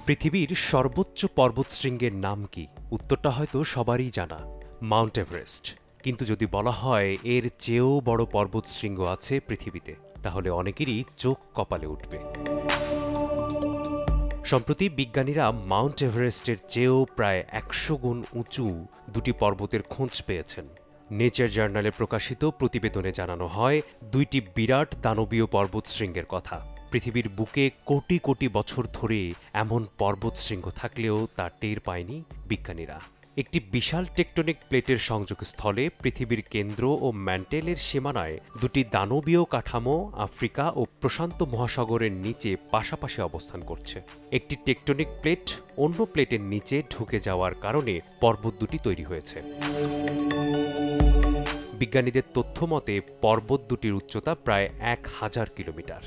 পৃথিবীর সর্বোচ্চ পর্বতশৃঙ্গের নাম কি? উত্তরটা হয়তো সবারই জানা, মাউন্ট এভারেস্ট। কিন্তু যদি বলা হয় এর চেয়েও বড় পর্বতশৃঙ্গ আছে পৃথিবীতে, তাহলে অনেকেরই চোখ কপালে উঠবে। সম্প্রতি বিজ্ঞানীরা মাউন্ট এভারেস্টের চেয়েও প্রায় ১০০ গুণ উঁচু দুটি পর্বতের খোঁজ পেয়েছেন। নেচার জার্নালে প্রকাশিত প্রতিবেদনে জানানো হয়, দুইটি বিরাট দানবীয় পর্বতশৃঙ্গের কথা। পৃথিবীর বুকে কোটি কোটি বছর ধরে এমন পর্বতশৃঙ্গ থাকলেও তা টের পায়নি বিজ্ঞানীরা। একটি বিশাল টেকটনিক প্লেটের সংযোগস্থলে পৃথিবীর কেন্দ্র ও ম্যান্টেলের সীমানায় দুটি দানবীয় কাঠামো আফ্রিকা ও প্রশান্ত মহাসাগরের নিচে পাশাপাশি অবস্থান করছে। একটি টেকটনিক প্লেট অন্য প্লেটের নিচে ঢুকে যাওয়ার কারণে পর্বত দুটি তৈরি হয়েছে। বিজ্ঞানীদের তথ্য মতে পর্বত দুটির উচ্চতা প্রায় ১,০০০ কিলোমিটার।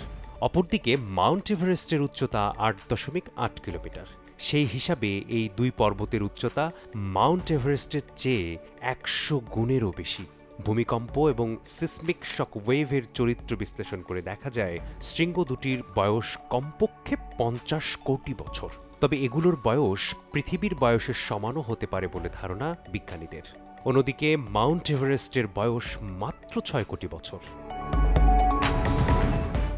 অপরদিকে মাউন্ট এভারেস্টের উচ্চতা ৮.৮ কিলোমিটার। সেই হিসাবে এই দুই পর্বতের উচ্চতা মাউন্ট এভারেস্টের চেয়ে ১০০ গুণেরও বেশি। ভূমিকম্প এবং সিসমিক শকওয়েভের চরিত্র বিশ্লেষণ করে দেখা যায় শৃঙ্গ দুটির বয়স কমপক্ষে ৫০ কোটি বছর। তবে এগুলোর বয়স পৃথিবীর বয়সের সমানও হতে পারে বলে ধারণা বিজ্ঞানীদের। অন্যদিকে মাউন্ট এভারেস্টের বয়স মাত্র ৬ কোটি বছর।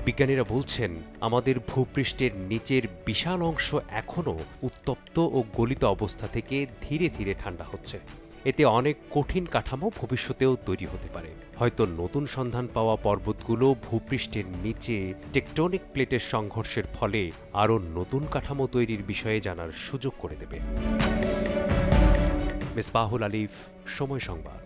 বিজ্ঞানীরা বলছেন, আমাদের ভূপৃষ্ঠের নিচের বিশাল অংশ এখনও উত্তপ্ত ও গলিত অবস্থা থেকে ধীরে ধীরে ঠান্ডা হচ্ছে। এতে অনেক কঠিন কাঠামো ভবিষ্যতেও তৈরি হতে পারে। হয়তো নতুন সন্ধান পাওয়া পর্বতগুলো ভূপৃষ্ঠের নিচে টেকটনিক প্লেটের সংঘর্ষের ফলে আরও নতুন কাঠামো তৈরির বিষয়ে জানার সুযোগ করে দেবে। মিসবাহুল আলিফ, সময় সংবাদ।